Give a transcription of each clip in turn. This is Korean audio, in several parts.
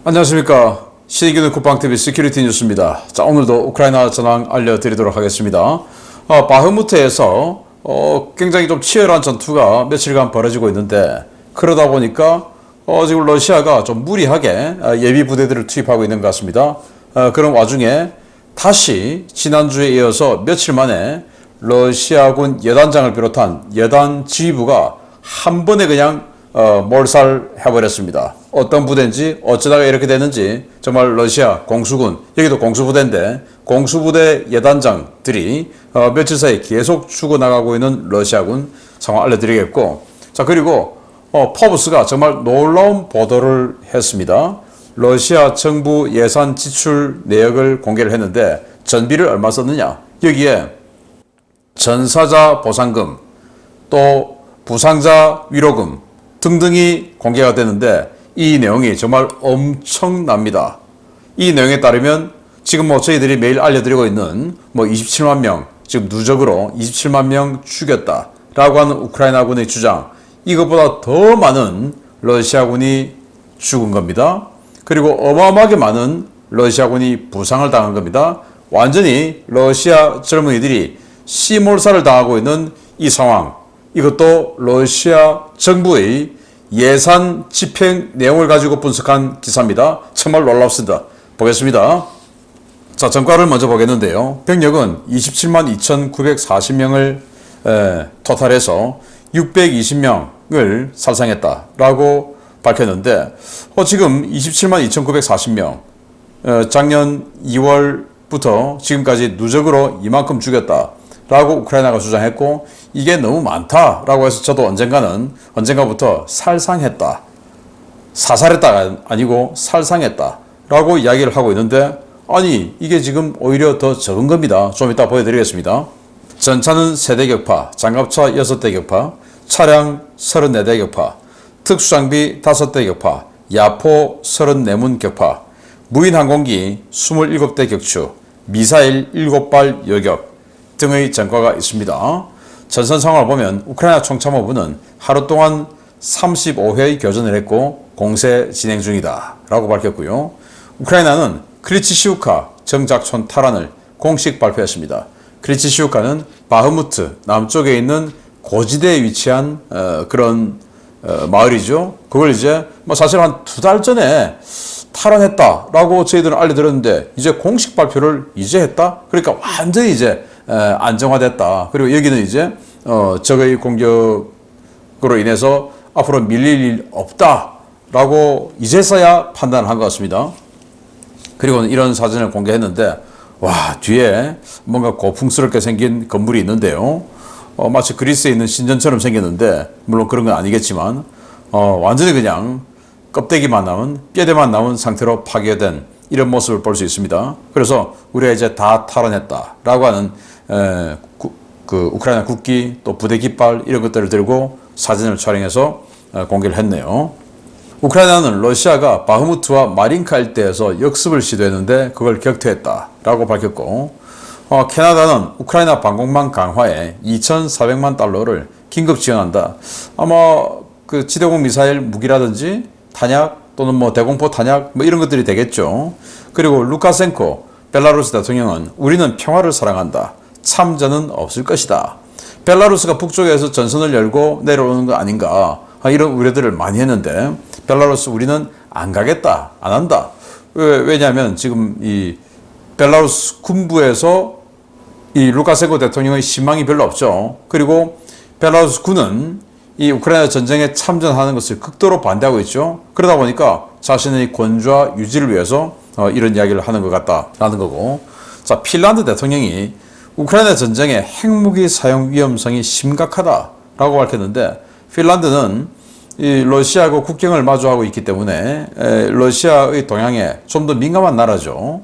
안녕하십니까. 신의균의 쿠팡TV 시큐리티 뉴스입니다. 자, 오늘도 우크라이나 전황 알려드리도록 하겠습니다. 바흐무트에서 굉장히 좀 치열한 전투가 며칠간 벌어지고 있는데, 그러다 보니까 지금 러시아가 좀 무리하게 예비 부대들을 투입하고 있는 것 같습니다. 그런 와중에 다시 지난주에 이어서 며칠 만에 러시아군 여단장을 비롯한 여단 지휘부가 한 번에 그냥 몰살해버렸습니다. 어떤 부대인지 어쩌다가 이렇게 됐는지 정말 러시아 공수군, 여기도 공수부대인데 공수부대 여단장들이 며칠 사이 계속 죽어나가고 있는 러시아군 상황 알려드리겠고, 자, 그리고 포브스가 정말 놀라운 보도를 했습니다. 러시아 정부 예산 지출 내역을 공개를 했는데 전비를 얼마 썼느냐, 여기에 전사자 보상금 또 부상자 위로금 등등이 공개가 되는데 이 내용이 정말 엄청납니다. 이 내용에 따르면 지금 저희들이 매일 알려드리고 있는 27만 명, 지금 누적으로 27만 명 죽였다라고 하는 우크라이나군의 주장, 이것보다 더 많은 러시아군이 죽은 겁니다. 그리고 어마어마하게 많은 러시아군이 부상을 당한 겁니다. 완전히 러시아 젊은이들이 씨몰살을 당하고 있는 이 상황, 이것도 러시아 정부의 예산 집행 내용을 가지고 분석한 기사입니다. 정말 놀랍습니다. 보겠습니다. 자, 전과를 먼저 보겠는데요. 병력은 27만 2,940명을 토탈해서 620명을 살상했다라고 밝혔는데, 지금 27만 2,940명, 작년 2월부터 지금까지 누적으로 이만큼 죽였다라고 우크라이나가 주장했고, 이게 너무 많다라고 해서 저도 언젠가부터 살상했다, 사살했다가 아니고 살상했다라고 이야기를 하고 있는데, 아니 이게 지금 오히려 더 적은 겁니다. 좀 이따 보여드리겠습니다. 전차는 3대 격파, 장갑차 6대 격파, 차량 34대 격파, 특수장비 5대 격파, 야포 34문 격파, 무인항공기 27대 격추, 미사일 7발 요격 등의 전과가 있습니다. 전선 상황을 보면 우크라이나 총참모부는 하루 동안 35회의 교전을 했고 공세 진행 중이다 라고 밝혔고요. 우크라이나는 크리치시우카 정작촌 탈환을 공식 발표했습니다. 크리치시우카는 바흐무트 남쪽에 있는 고지대에 위치한 그런 마을이죠. 그걸 이제 사실 한 2달 전에 탈환했다라고 저희들은 알려드렸는데, 이제 공식 발표를 이제 했다? 그러니까 완전히 이제 안정화됐다. 그리고 여기는 이제 적의 공격으로 인해서 앞으로 밀릴 일 없다라고 이제서야 판단을 한 것 같습니다. 그리고 이런 사진을 공개했는데, 와, 뒤에 뭔가 고풍스럽게 생긴 건물이 있는데요. 마치 그리스에 있는 신전처럼 생겼는데, 물론 그런 건 아니겠지만 완전히 그냥 껍데기만 남은, 뼈대만 남은 상태로 파괴된 이런 모습을 볼 수 있습니다. 그래서 우리가 이제 다 탈환했다라고 하는 그 우크라이나 국기 또 부대 깃발 이런 것들을 들고 사진을 촬영해서 공개를 했네요. 우크라이나는 러시아가 바흐무트와 마린카 일대에서 역습을 시도했는데 그걸 격퇴했다라고 밝혔고, 캐나다는 우크라이나 방공망 강화에 2,400만 달러를 긴급 지원한다. 아마 그 지대공 미사일 무기라든지 탄약 또는 대공포 탄약 이런 것들이 되겠죠. 그리고 루카센코 벨라루스 대통령은 우리는 평화를 사랑한다, 참전은 없을 것이다, 벨라루스가 북쪽에서 전선을 열고 내려오는 거 아닌가, 이런 우려들을 많이 했는데, 벨라루스 우리는 안 가겠다, 안 한다. 왜냐하면 지금 이 벨라루스 군부에서 이 루카센코 대통령의 신망이 별로 없죠. 그리고 벨라루스 군은 이 우크라이나 전쟁에 참전하는 것을 극도로 반대하고 있죠. 그러다 보니까 자신의 권좌 유지를 위해서 이런 이야기를 하는 것 같다라는 거고, 자, 핀란드 대통령이 우크라이나 전쟁의 핵무기 사용 위험성이 심각하다라고 밝혔는데, 핀란드는 이 러시아하고 국경을 마주하고 있기 때문에 러시아의 동향에 좀 더 민감한 나라죠.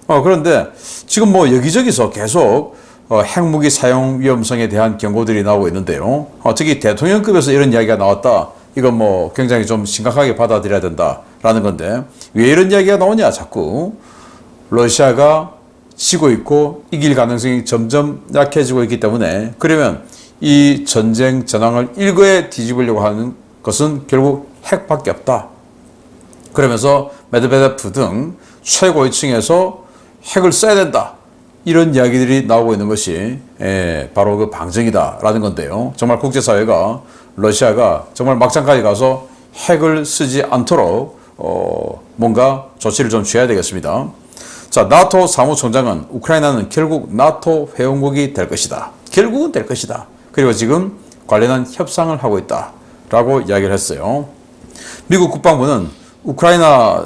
그런데 지금 여기저기서 계속 핵무기 사용 위험성에 대한 경고들이 나오고 있는데요. 특히 대통령급에서 이런 이야기가 나왔다, 이건 굉장히 좀 심각하게 받아들여야 된다라는 건데, 왜 이런 이야기가 나오냐, 자꾸 러시아가 지고 있고 이길 가능성이 점점 약해지고 있기 때문에, 그러면 이 전쟁 전황을 일거에 뒤집으려고 하는 것은 결국 핵밖에 없다. 그러면서 메드베데프 등 최고위층에서 핵을 써야 된다. 이런 이야기들이 나오고 있는 것이 바로 그 방증이다라는 건데요. 정말 국제사회가 러시아가 정말 막장까지 가서 핵을 쓰지 않도록 뭔가 조치를 좀 취해야 되겠습니다. 자, 나토 사무총장은 우크라이나는 결국 나토 회원국이 될 것이다. 결국은 될 것이다. 그리고 지금 관련한 협상을 하고 있다라고 이야기를 했어요. 미국 국방부는 우크라이나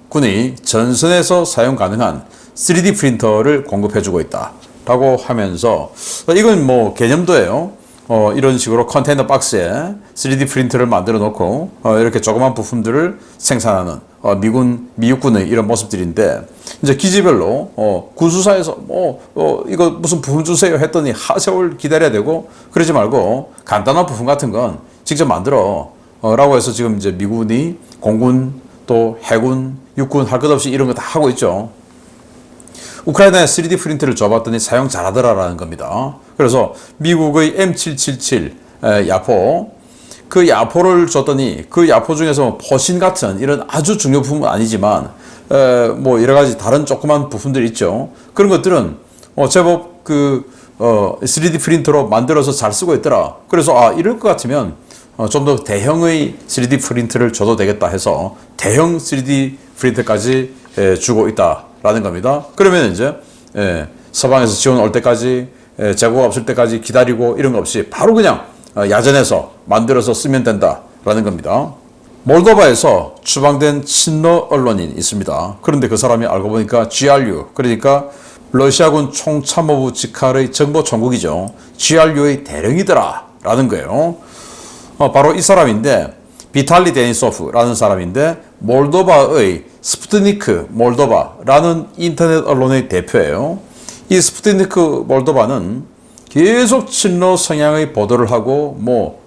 군이 전선에서 사용 가능한 3D 프린터를 공급해주고 있다라고 하면서 이건 뭐 개념도예요. 이런 식으로 컨테이너 박스에 3D 프린터를 만들어 놓고 이렇게 조그만 부품들을 생산하는 미국군의 이런 모습들인데 이제 기지별로 군수사에서 이거 무슨 부품 주세요 했더니 하세월 기다려야 되고 그러지 말고 간단한 부품 같은 건 직접 만들어 라고 해서 지금 이제 미군이 공군 또 해군 육군 할 것 없이 이런 거 다 하고 있죠. 우크라이나에 3D 프린터를 줘봤더니 사용 잘하더라라는 겁니다. 그래서 미국의 M777 야포, 그 야포를 줬더니 그 야포 중에서 포신 같은 이런 아주 중요 부품은 아니지만 뭐 여러 가지 다른 조그만 부품들 있죠. 그런 것들은 제법 그 3D 프린터로 만들어서 잘 쓰고 있더라. 그래서 이럴 것 같으면 좀 더 대형의 3D 프린터를 줘도 되겠다 해서 대형 3D 프린터까지 주고 있다라는 겁니다. 그러면 이제 서방에서 지원 올 때까지 재고가 없을 때까지 기다리고 이런 거 없이 바로 그냥 야전에서 만들어서 쓰면 된다라는 겁니다. 몰도바에서 추방된 친러 언론인 있습니다. 그런데 그 사람이 알고 보니까 GRU, 그러니까 러시아군 총참모부 직할의 정보 총국이죠. GRU의 대령이더라라는 거예요. 바로 이 사람인데 비탈리 데니소프라는 사람인데 몰도바의 스푸트니크 몰도바라는 인터넷 언론의 대표예요. 이 스푸트니크 몰도바는 계속 친러 성향의 보도를 하고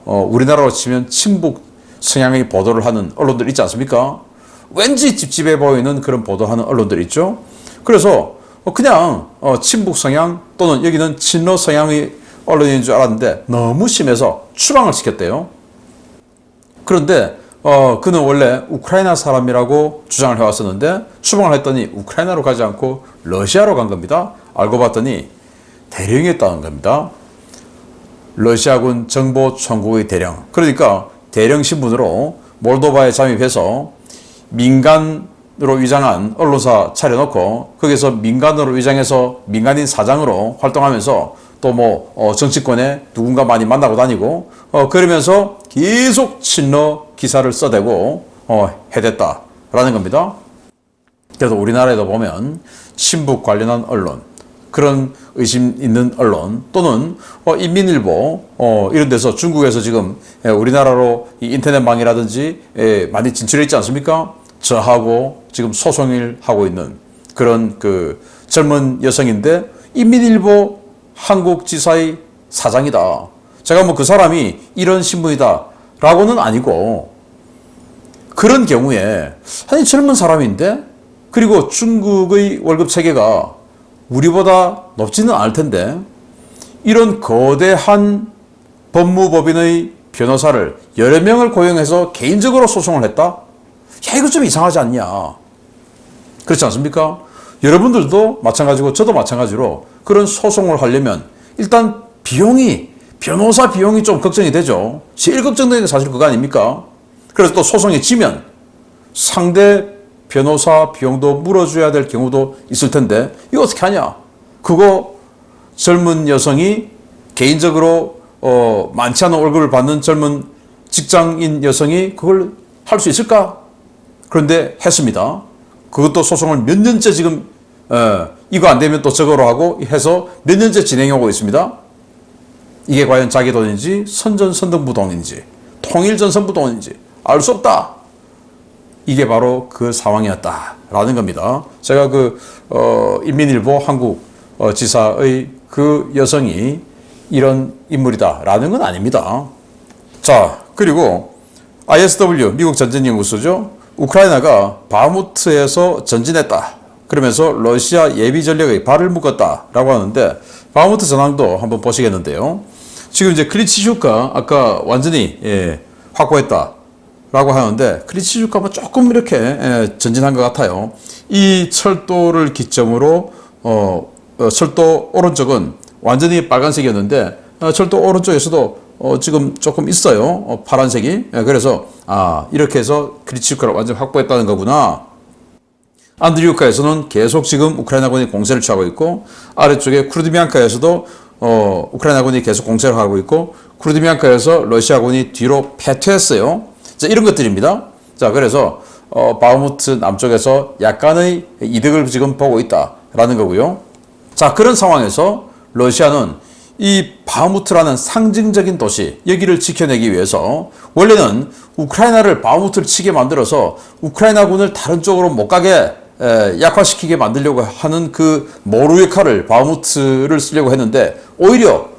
우리나라로 치면 친북 성향의 보도를 하는 언론들 있지 않습니까? 왠지 찝찝해 보이는 그런 보도하는 언론들 있죠. 그래서 그냥 친북 성향 또는 여기는 친러 성향의 언론인 줄 알았는데 너무 심해서 추방을 시켰대요. 그런데 그는 원래 우크라이나 사람이라고 주장을 해왔었는데 추방을 했더니 우크라이나로 가지 않고 러시아로 간 겁니다. 알고 봤더니 대령이었다는 겁니다. 러시아군 정보총국의 대령. 그러니까 대령 신분으로 몰도바에 잠입해서 민간으로 위장한 언론사 차려놓고 거기서 민간으로 위장해서 민간인 사장으로 활동하면서 또 정치권에 누군가 많이 만나고 다니고 그러면서 계속 친러 기사를 써대고 해댔다라는 겁니다. 그래서 우리나라에도 보면 친북 관련한 언론, 그런 의심 있는 언론 또는 인민일보 이런 데서 중국에서 지금 우리나라로 이 인터넷망이라든지 많이 진출해 있지 않습니까? 저하고 지금 소송을 하고 있는 그런 그 젊은 여성인데 인민일보 한국지사의 사장이다. 제가 그 사람이 이런 신분이다 라고는 아니고 그런 경우에 아니 젊은 사람인데 그리고 중국의 월급 체계가 우리보다 높지는 않을 텐데 이런 거대한 법무법인의 변호사를 여러 명을 고용해서 개인적으로 소송을 했다? 야, 이거 좀 이상하지 않냐? 그렇지 않습니까? 여러분들도 마찬가지고 저도 마찬가지로 그런 소송을 하려면 일단 변호사 비용이 좀 걱정이 되죠. 제일 걱정되는 게 사실 그거 아닙니까? 그래서 또 소송이 지면 상대 변호사 비용도 물어줘야 될 경우도 있을 텐데 이거 어떻게 하냐? 그거 젊은 여성이 개인적으로 많지 않은 월급을 받는 젊은 직장인 여성이 그걸 할 수 있을까? 그런데 했습니다. 그것도 소송을 몇 년째 지금 이거 안 되면 또 저거로 하고 해서 몇 년째 진행하고 있습니다. 이게 과연 자기 돈인지 선전선동부 돈인지 통일전선부 돈인지 알 수 없다. 이게 바로 그 상황이었다라는 겁니다. 제가 인민일보 한국 지사의 그 여성이 이런 인물이다라는 건 아닙니다. 자, 그리고 ISW 미국 전쟁연구소죠. 우크라이나가 바흐무트에서 전진했다. 그러면서 러시아 예비 전력의 발을 묶었다라고 하는데 바흐무트 전황도 한번 보시겠는데요. 지금 이제 클리치슈카 아까 완전히 확보했다라고 라고 하는데 클리치주카가 조금 이렇게 전진한 것 같아요. 이 철도를 기점으로 철도 오른쪽은 완전히 빨간색이었는데 철도 오른쪽에서도 지금 조금 있어요. 파란색이. 그래서 이렇게 해서 크리치우카를 완전히 확보했다는 거구나. 안드리우카에서는 계속 지금 우크라이나군이 공세를 취하고 있고, 아래쪽에 쿠르드미안카에서도 우크라이나군이 계속 공세를 하고 있고, 쿠르드미안카에서 러시아군이 뒤로 패퇴했어요. 자, 이런 것들입니다. 자, 그래서 바흐무트 남쪽에서 약간의 이득을 지금 보고 있다라는 거고요. 자, 그런 상황에서 러시아는 이 바흐무트라는 상징적인 도시, 여기를 지켜내기 위해서 원래는 우크라이나를 바흐무트를 치게 만들어서 우크라이나군을 다른 쪽으로 못 가게 약화시키게 만들려고 하는 그 모루 역할을 바흐무트를 쓰려고 했는데, 오히려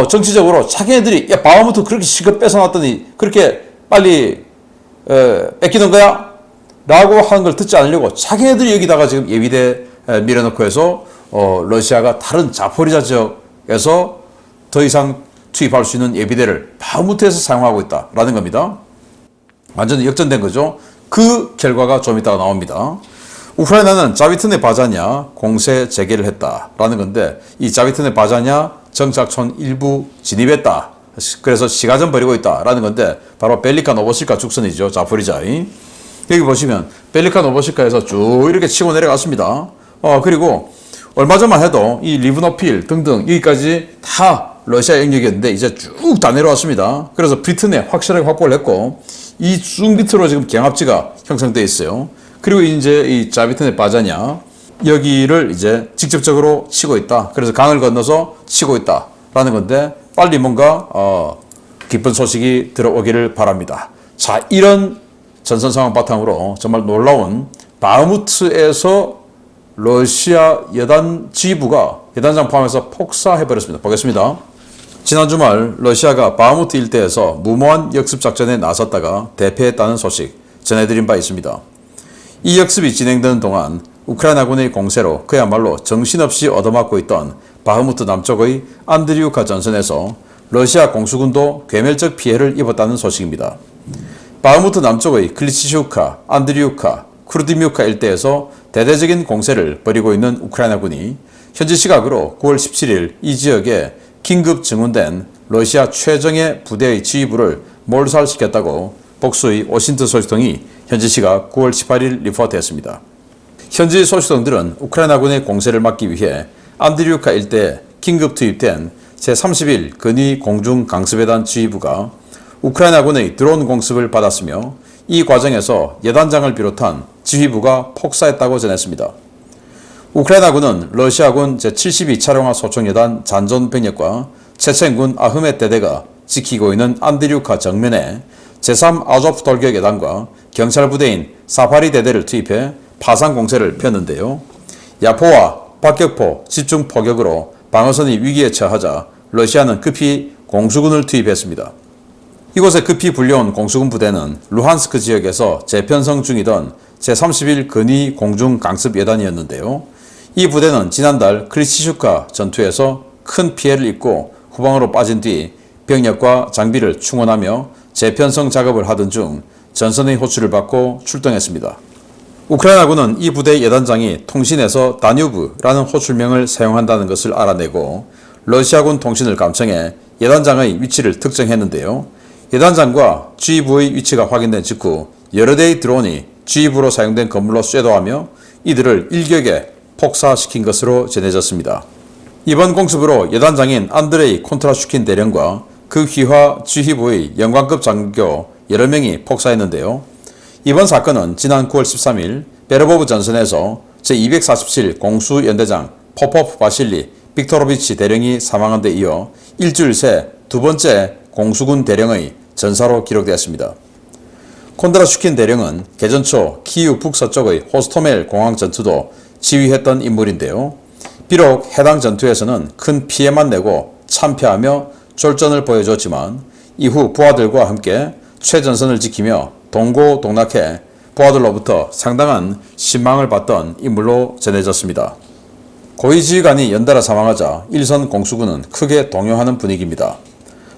정치적으로 자기네들이 야 바흐무트 그렇게 실컷 뺏어놨더니 그렇게 빨리 뺏기는 거야? 라고 하는 걸 듣지 않으려고 자기네들이 여기다가 지금 예비대 밀어넣고 해서 러시아가 다른 자포리자 지역에서 더 이상 투입할 수 있는 예비대를 바흐무트에서 사용하고 있다라는 겁니다. 완전히 역전된 거죠. 그 결과가 좀 이따가 나옵니다. 우크라이나는 자비트네 바자냐 공세 재개를 했다라는 건데, 이 자비트네 바자냐 정착촌 일부 진입했다. 그래서 시가전 벌이고 있다라는 건데, 바로 벨리카 노보실카 죽선이죠. 자포리자이. 여기 보시면 벨리카 노보실카에서 쭉 이렇게 치고 내려갔습니다. 그리고 얼마 전만 해도 이 리브노필 등등 여기까지 다 러시아 영역이었는데 이제 쭉 다 내려왔습니다. 그래서 브리튼에 확실하게 확보를 했고, 이 쭉 밑으로 지금 경합지가 형성되어 있어요. 그리고 이제 이 자비튼에 바자냐 여기를 이제 직접적으로 치고 있다. 그래서 강을 건너서 치고 있다라는 건데, 빨리 뭔가 기쁜 소식이 들어오기를 바랍니다. 자, 이런 전선 상황 바탕으로 정말 놀라운 바흐무트에서 러시아 여단 지휘부가 여단장 포함해서 폭사해버렸습니다. 보겠습니다. 지난 주말 러시아가 바흐무트 일대에서 무모한 역습작전에 나섰다가 대패했다는 소식 전해드린 바 있습니다. 이 역습이 진행되는 동안 우크라이나군의 공세로 그야말로 정신없이 얻어맞고 있던 바흐무트 남쪽의 안드리우카 전선에서 러시아 공수군도 괴멸적 피해를 입었다는 소식입니다. 바흐무트 남쪽의 클리치슈카, 안드리우카, 쿠르디뮤카 일대에서 대대적인 공세를 벌이고 있는 우크라이나군이 현지 시각으로 9월 17일 이 지역에 긴급 증원된 러시아 최정예 부대의 지휘부를 몰살시켰다고 복수의 오신트 소식통이 현지 시각 9월 18일 리포트했습니다. 현지 소식통들은 우크라이나군의 공세를 막기 위해 안드리우카 일대에 긴급 투입된 제31 근위 공중 강습여단 지휘부가 우크라이나군의 드론 공습을 받았으며, 이 과정에서 여단장을 비롯한 지휘부가 폭사했다고 전했습니다. 우크라이나군은 러시아군 제72 차량화 소총여단 잔존 병력과 체첸군 아흐메 대대가 지키고 있는 안드리우카 정면에 제3 아조프 돌격 여단과 경찰 부대인 사파리 대대를 투입해 파상 공세를 폈는데요. 야포와 박격포 집중 포격으로 방어선이 위기에 처하자 러시아는 급히 공수군을 투입했습니다. 이곳에 급히 불려온 공수군 부대는 루한스크 지역에서 재편성 중이던 제31 근위 공중 강습 여단이었는데요. 이 부대는 지난달 크리치슈카 전투에서 큰 피해를 입고 후방으로 빠진 뒤 병력과 장비를 충원하며 재편성 작업을 하던 중 전선의 호출을 받고 출동했습니다. 우크라이나군은 이 부대의 여단장이 통신에서 다뉴브라는 호출명을 사용한다는 것을 알아내고 러시아군 통신을 감청해 여단장의 위치를 특정했는데요. 여단장과 지휘부의 위치가 확인된 직후 여러 대의 드론이 지휘부로 사용된 건물로 쇄도하며 이들을 일격에 폭사시킨 것으로 전해졌습니다. 이번 공습으로 여단장인 안드레이 콘트라슈킨 대령과 그 휘하 지휘부의 영관급 장교 여러 명이 폭사했는데요. 이번 사건은 지난 9월 13일 베르보브 전선에서 제247 공수연대장 포포프 바실리 빅토로비치 대령이 사망한 데 이어 일주일 새 두 번째 공수군 대령의 전사로 기록되었습니다. 콘드라슈킨 대령은 개전 초 키우 북서쪽의 호스토멜 공항 전투도 지휘했던 인물인데요. 비록 해당 전투에서는 큰 피해만 내고 참패하며 졸전을 보여줬지만 이후 부하들과 함께 최전선을 지키며 동고동락해 부하들로부터 상당한 신망을 받던 인물로 전해졌습니다. 고위 지휘관이 연달아 사망하자 일선 공수군은 크게 동요하는 분위기입니다.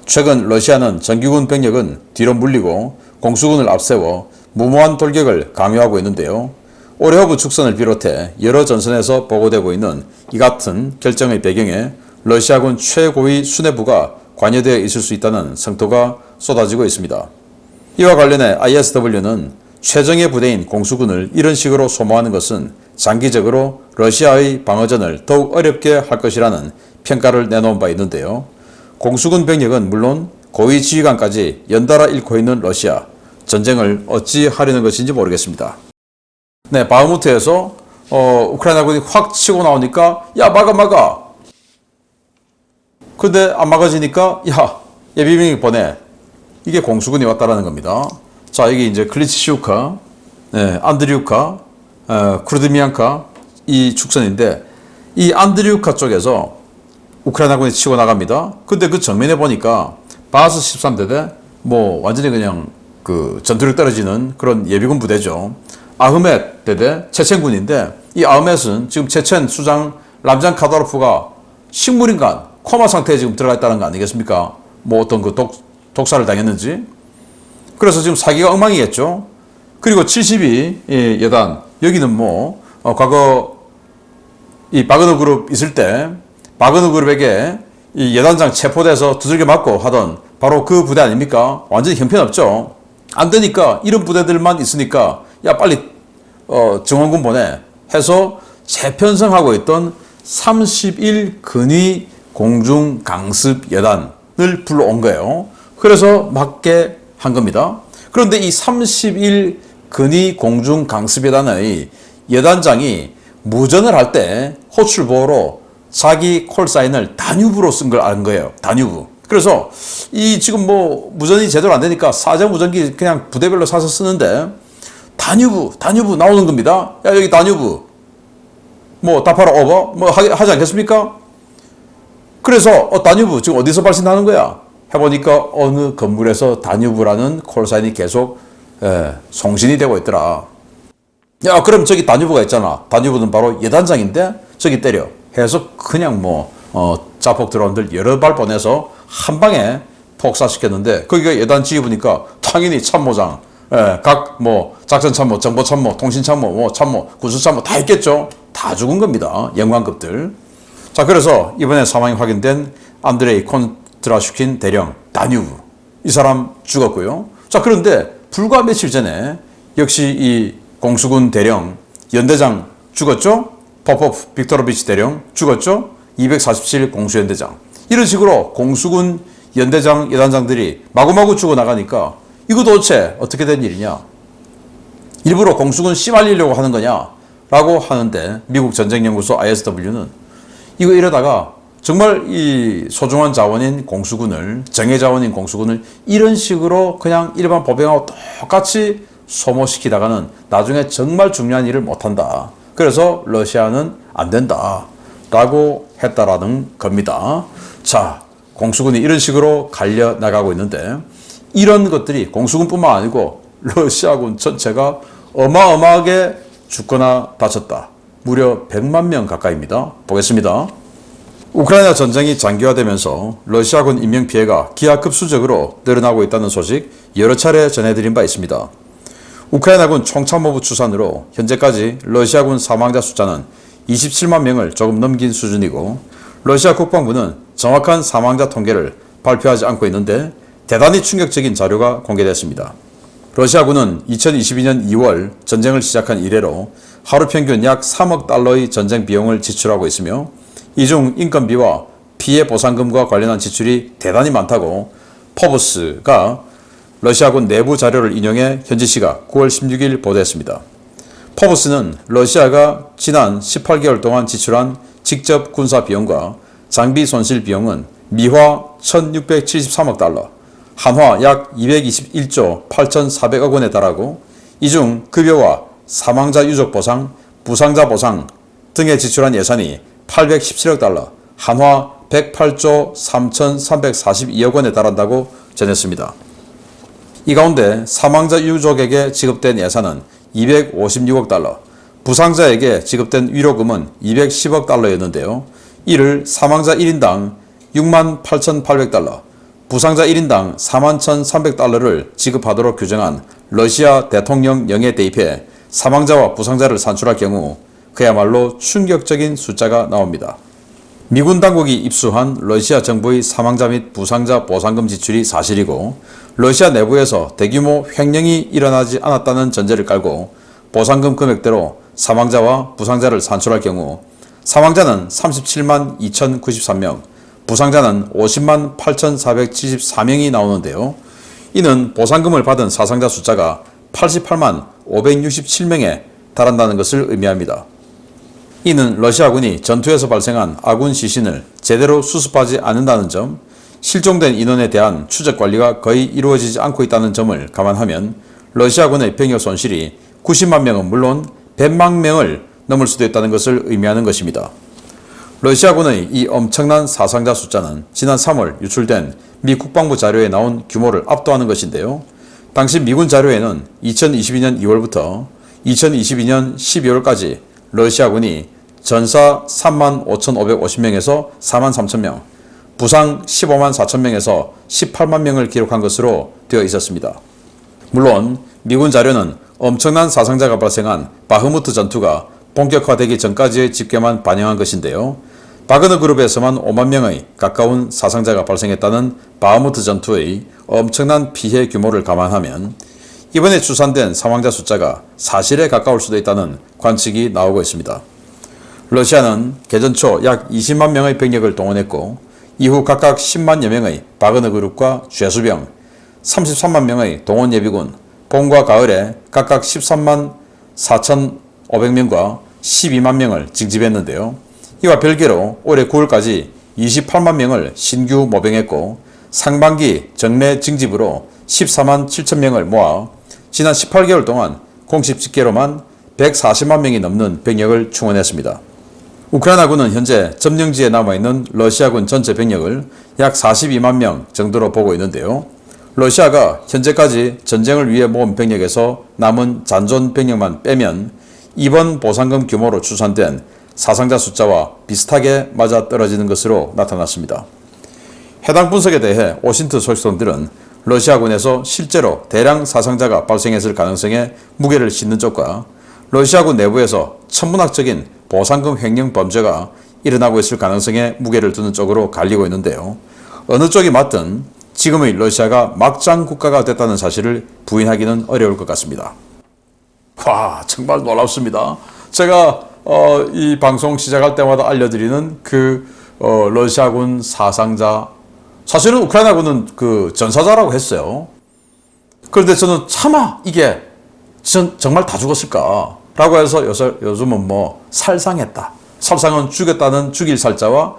최근 러시아는 정규군 병력은 뒤로 물리고 공수군을 앞세워 무모한 돌격을 강요하고 있는데요. 오레호브 축선을 비롯해 여러 전선에서 보고되고 있는 이 같은 결정의 배경에 러시아군 최고위 수뇌부가 관여되어 있을 수 있다는 성토가 쏟아지고 있습니다. 이와 관련해 ISW는 최정예 부대인 공수군을 이런 식으로 소모하는 것은 장기적으로 러시아의 방어전을 더욱 어렵게 할 것이라는 평가를 내놓은 바 있는데요. 공수군 병력은 물론 고위 지휘관까지 연달아 잃고 있는 러시아, 전쟁을 어찌 하려는 것인지 모르겠습니다. 네, 바흐무트에서 우크라이나군이 확 치고 나오니까 야 막아. 근데 안 막아지니까 야 예비병력 보내. 이게 공수군이 왔다라는 겁니다. 자, 이게 이제 클리치시우카, 안드리우카, 크루드미안카 이 축선인데 이 안드리우카 쪽에서 우크라이나군이 치고 나갑니다. 근데 그 정면에 보니까 바스 13대대 뭐 완전히 그냥 그 전투력 떨어지는 그런 예비군 부대죠. 아흐멧 대대 체첸군인데 이 아흐멧은 지금 체첸 수장 람잔 카다로프가 식물인간 코마 상태에 지금 들어가 있다는 거 아니겠습니까? 뭐 어떤 그 독사를 당했는지. 그래서 지금 사기가 엉망이겠죠. 그리고 72 여단 여기는 뭐 과거 이 바그너 그룹 있을 때 바그너 그룹에게 이 여단장 체포돼서 두들겨 맞고 하던 바로 그 부대 아닙니까? 완전히 형편없죠. 안 되니까 이런 부대들만 있으니까 야 빨리 정원군 보내 해서 재편성하고 있던 31 근위 공중 강습 여단을 불러온 거예요. 그래서 맞게 한 겁니다. 그런데 이 31 근위 공중 강습 여단의 여단장이 무전을 할 때 호출보호로 자기 콜사인을 다뉴브로 쓴 걸 아는 거예요. 다뉴브. 그래서 이 지금 뭐 무전이 제대로 안 되니까 사정 무전기 그냥 부대별로 사서 쓰는데 다뉴브 나오는 겁니다. 야 여기 다뉴브 뭐 답하라 오버 뭐 하지 않겠습니까? 그래서 다뉴브 지금 어디서 발신하는 거야? 해보니까 어느 건물에서 다뉴브라는 콜사인이 계속 송신이 되고 있더라. 야 그럼 저기 다뉴브가 있잖아. 다뉴브는 바로 여단장인데 저기 때려 해서 그냥 뭐 자폭 드론들 여러 발 보내서 한 방에 폭사시켰는데 거기가 여단 지휘부니까 당연히 참모장 각 뭐 작전 참모, 정보 참모, 통신 참모, 뭐 참모, 군수 참모 다 있겠죠. 다 죽은 겁니다. 영관급들. 자 그래서 이번에 사망이 확인된 안드레이 콘트라슈킨 대령 다뉴브 이 사람 죽었고요. 자 그런데 불과 며칠 전에 역시 이 공수군 대령 연대장 죽었죠. 포포프 빅토로비치 대령 죽었죠. 247 공수연대장. 이런 식으로 공수군 연대장 여단장들이 마구마구 죽어나가니까 이거 도대체 어떻게 된 일이냐. 일부러 공수군 씨말리려고 하는 거냐 라고 하는데 미국 전쟁연구소 ISW는 이거 이러다가 정말 이 소중한 자원인 공수군을 정예자원인 공수군을 이런 식으로 그냥 일반 보병하고 똑같이 소모시키다가는 나중에 정말 중요한 일을 못한다. 그래서 러시아는 안 된다 라고 했다라는 겁니다. 자, 공수군이 이런 식으로 갈려나가고 있는데 이런 것들이 공수군뿐만 아니고 러시아군 전체가 어마어마하게 죽거나 다쳤다. 무려 100만 명 가까이입니다. 보겠습니다. 우크라이나 전쟁이 장기화되면서 러시아군 인명피해가 기하급수적으로 늘어나고 있다는 소식 여러 차례 전해드린 바 있습니다. 우크라이나군 총참모부 추산으로 현재까지 러시아군 사망자 숫자는 27만 명을 조금 넘긴 수준이고 러시아 국방부는 정확한 사망자 통계를 발표하지 않고 있는데 대단히 충격적인 자료가 공개됐습니다. 러시아군은 2022년 2월 전쟁을 시작한 이래로 하루 평균 약 3억 달러의 전쟁 비용을 지출하고 있으며 이 중 인건비와 피해 보상금과 관련한 지출이 대단히 많다고 포브스가 러시아군 내부 자료를 인용해 현지 시각 9월 16일 보도했습니다. 포브스는 러시아가 지난 18개월 동안 지출한 직접 군사 비용과 장비 손실 비용은 미화 1673억 달러, 한화 약 221조 8400억 원에 달하고 이 중 급여와 사망자 유족 보상, 부상자 보상 등에 지출한 예산이 817억 달러, 한화 108조 3342억 원에 달한다고 전했습니다. 이 가운데 사망자 유족에게 지급된 예산은 256억 달러, 부상자에게 지급된 위로금은 210억 달러였는데요. 이를 사망자 1인당 68,800달러, 부상자 1인당 41,300달러를 지급하도록 규정한 러시아 대통령령에 대입해 사망자와 부상자를 산출할 경우 그야말로 충격적인 숫자가 나옵니다. 미군 당국이 입수한 러시아 정부의 사망자 및 부상자 보상금 지출이 사실이고 러시아 내부에서 대규모 횡령이 일어나지 않았다는 전제를 깔고 보상금 금액대로 사망자와 부상자를 산출할 경우 사망자는 37만 2,093명, 부상자는 50만 8,474명이 나오는데요. 이는 보상금을 받은 사상자 숫자가 88만 567명에 달한다는 것을 의미합니다. 이는 러시아군이 전투에서 발생한 아군 시신을 제대로 수습하지 않는다는 점, 실종된 인원에 대한 추적 관리가 거의 이루어지지 않고 있다는 점을 감안하면 러시아군의 병력 손실이 90만 명은 물론 100만 명을 넘을 수도 있다는 것을 의미하는 것입니다. 러시아군의 이 엄청난 사상자 숫자는 지난 3월 유출된 미 국방부 자료에 나온 규모를 압도하는 것인데요. 당시 미군 자료에는 2022년 2월부터 2022년 12월까지 러시아군이 전사 3만 5,550명에서 4만 3천명, 부상 15만 4천명에서 18만 명을 기록한 것으로 되어 있었습니다. 물론 미군 자료는 엄청난 사상자가 발생한 바흐무트 전투가 본격화되기 전까지의 집계만 반영한 것인데요. 바그너 그룹에서만 5만 명의 가까운 사상자가 발생했다는 바흐무트 전투의 엄청난 피해 규모를 감안하면 이번에 추산된 사망자 숫자가 사실에 가까울 수도 있다는 관측이 나오고 있습니다. 러시아는 개전 초 약 20만 명의 병력을 동원했고 이후 각각 10만여 명의 바그너 그룹과 죄수병, 33만 명의 동원 예비군, 봄과 가을에 각각 13만 4,500명과 12만 명을 징집했는데요. 이와 별개로 올해 9월까지 28만 명을 신규 모병했고 상반기 정례 징집으로 14만 7천 명을 모아 지난 18개월 동안 공식 집계로만 140만 명이 넘는 병력을 충원했습니다. 우크라이나군은 현재 점령지에 남아있는 러시아군 전체 병력을 약 42만 명 정도로 보고 있는데요. 러시아가 현재까지 전쟁을 위해 모은 병력에서 남은 잔존 병력만 빼면 이번 보상금 규모로 추산된 사상자 숫자와 비슷하게 맞아떨어지는 것으로 나타났습니다. 해당 분석에 대해 오신트 소식통들은 러시아군에서 실제로 대량 사상자가 발생했을 가능성에 무게를 싣는 쪽과 러시아군 내부에서 천문학적인 보상금 횡령 범죄가 일어나고 있을 가능성에 무게를 두는 쪽으로 갈리고 있는데요. 어느 쪽이 맞든 지금의 러시아가 막장 국가가 됐다는 사실을 부인하기는 어려울 것 같습니다. 와, 정말 놀랍습니다. 제가 이 방송 시작할 때마다 알려드리는 러시아군 사상자, 사실은 우크라이나군은 전사자라고 했어요. 그런데 저는 차마 이게 정말 다 죽었을까? 라고 해서 요즘은 살상했다. 살상은 죽였다는 죽일 살자와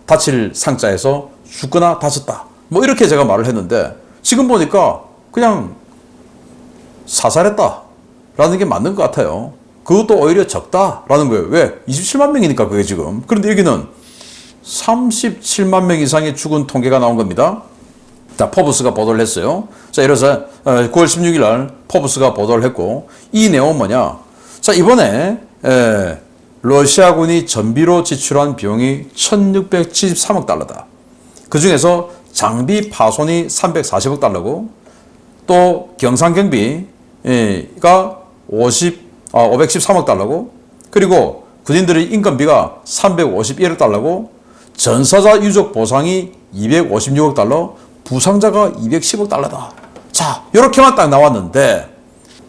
다칠 상자에서 죽거나 다쳤다. 이렇게 제가 말을 했는데 지금 보니까 그냥 사살했다. 라는 게 맞는 것 같아요. 그것도 오히려 적다라는 거예요. 왜? 27만 명이니까 그게 지금. 그런데 여기는 37만 명 이상의 죽은 통계가 나온 겁니다. 자, 포브스가 보도를 했어요. 자, 이래서 9월 16일 날 포브스가 보도를 했고 이 내용은 뭐냐? 자, 이번에 러시아군이 전비로 지출한 비용이 1,673억 달러다. 그 중에서 장비 파손이 340억 달러고 또 경상경비가 513억 달러고 그리고 군인들의 인건비가 351억 달러고 전사자 유족 보상이 256억 달러, 부상자가 210억 달러다. 자, 이렇게만 딱 나왔는데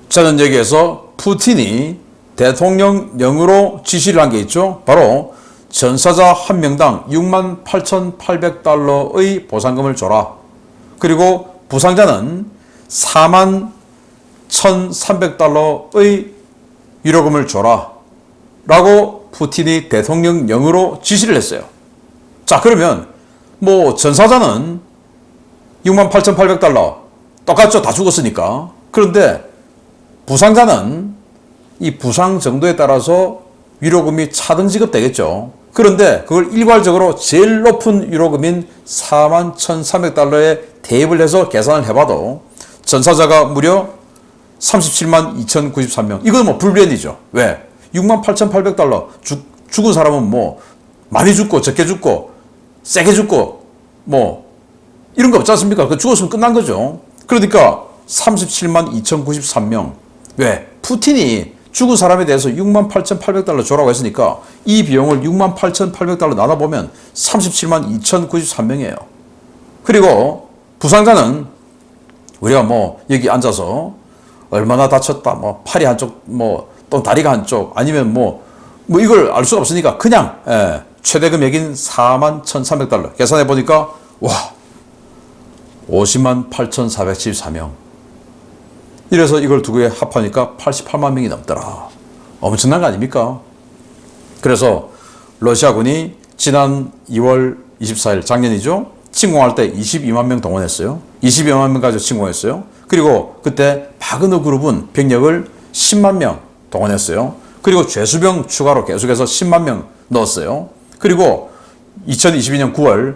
저는 여기에서 푸틴이 대통령령으로 지시를 한 게 있죠. 바로 전사자 한 명당 68,800달러의 보상금을 줘라. 그리고 부상자는 41,300달러의 위로금을 줘라. 라고 푸틴이 대통령령으로 지시를 했어요. 자, 그러면 전사자는 68,800달러 똑같죠. 다 죽었으니까. 그런데 부상자는 이 부상 정도에 따라서 위로금이 차등 지급되겠죠. 그런데 그걸 일괄적으로 제일 높은 위로금인 41,300달러에 대입을 해서 계산을 해봐도 전사자가 무려 37만 2,093명. 이건 불변이죠. 왜? 68,800달러 죽은 사람은 많이 죽고 적게 죽고 세게 죽고 이런 거 없지 않습니까? 그 죽었으면 끝난 거죠. 그러니까 37만 2,093명. 왜? 푸틴이 죽은 사람에 대해서 68,800달러 줘라고 했으니까 이 비용을 68,800달러 나눠보면 37만 2,093명이에요. 그리고 부상자는 우리가 뭐 여기 앉아서 얼마나 다쳤다, 뭐 팔이 한쪽, 뭐 또 다리가 한쪽, 아니면 뭐 이걸 알 수가 없으니까 그냥 최대 금액인 41,300달러 계산해 보니까 와 50만 8,474명. 이래서 이걸 두 개에 합하니까 88만 명이 넘더라. 엄청난 거 아닙니까? 그래서 러시아군이 지난 2월 24일 작년이죠. 침공할 때 22만 명 동원했어요. 22만 명 가지고 침공했어요. 그리고 그때 바그너 그룹은 병력을 10만 명 동원했어요. 그리고 죄수병 추가로 계속해서 10만 명 넣었어요. 그리고 2022년 9월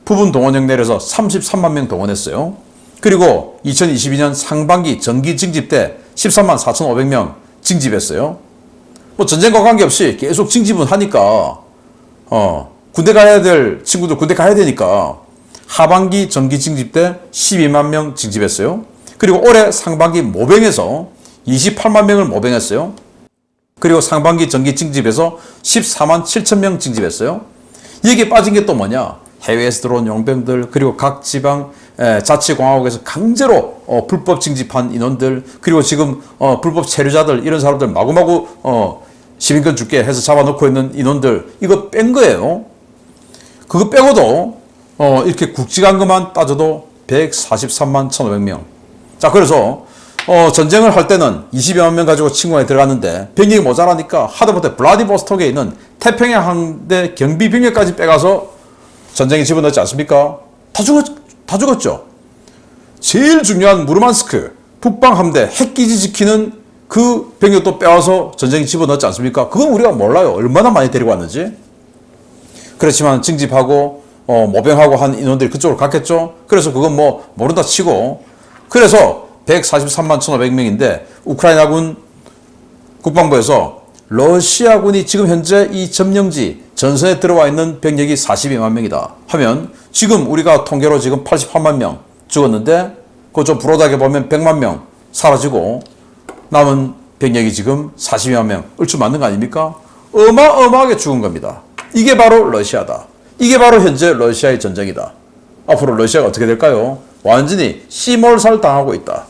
부분 동원령 내려서 33만 명 동원했어요. 그리고 2022년 상반기 정기 징집 때 13만 4,500명 징집했어요. 뭐 전쟁과 관계없이 계속 징집은 하니까 군대 가야 될 친구들 군대 가야 되니까 하반기 정기 징집 때 12만 명 징집했어요. 그리고 올해 상반기 모병에서 28만 명을 모병했어요. 그리고 상반기 정기 징집에서 14만 7천 명 징집했어요. 여기에 빠진 게 또 뭐냐? 해외에서 들어온 용병들, 그리고 각 지방 자치공화국에서 강제로 불법 징집한 인원들, 그리고 지금 불법 체류자들, 이런 사람들 마구마구 시민권 줄게 해서 잡아놓고 있는 인원들, 이거 뺀 거예요. 그거 빼고도 이렇게 국지간거만 따져도 143만 1,500명. 자, 그래서 전쟁을 할 때는 20여만 명 가지고 침공에 들어갔는데 병력이 모자라니까 하다못해 블라디보스톡에 있는 태평양 항대 경비 병력까지 빼가서 전쟁에 집어넣지 않습니까? 다 죽었죠. 제일 중요한 무르만스크 북방 함대 핵기지 지키는 그 병력도 빼와서 전쟁에 집어넣지 않습니까? 그건 우리가 몰라요. 얼마나 많이 데리고 왔는지. 그렇지만 징집하고 모병하고 한 인원들이 그쪽으로 갔겠죠. 그래서 그건 뭐 모른다 치고, 그래서 143만 1,500명인데 우크라이나군 국방부에서 러시아군이 지금 현재 이 점령지 전선에 들어와 있는 병력이 42만 명이다 하면, 지금 우리가 통계로 지금 88만 명 죽었는데 그거 좀 불어다게 보면 100만 명 사라지고 남은 병력이 지금 42만 명, 얼추 맞는 거 아닙니까? 어마어마하게 죽은 겁니다. 이게 바로 러시아다. 이게 바로 현재 러시아의 전쟁이다. 앞으로 러시아가 어떻게 될까요? 완전히 씨몰살 당하고 있다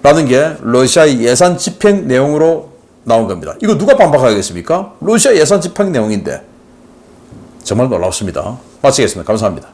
라는 게 러시아의 예산 집행 내용으로 나온 겁니다. 이거 누가 반박하겠습니까? 러시아 예산 집행 내용인데 정말 놀랍습니다. 마치겠습니다. 감사합니다.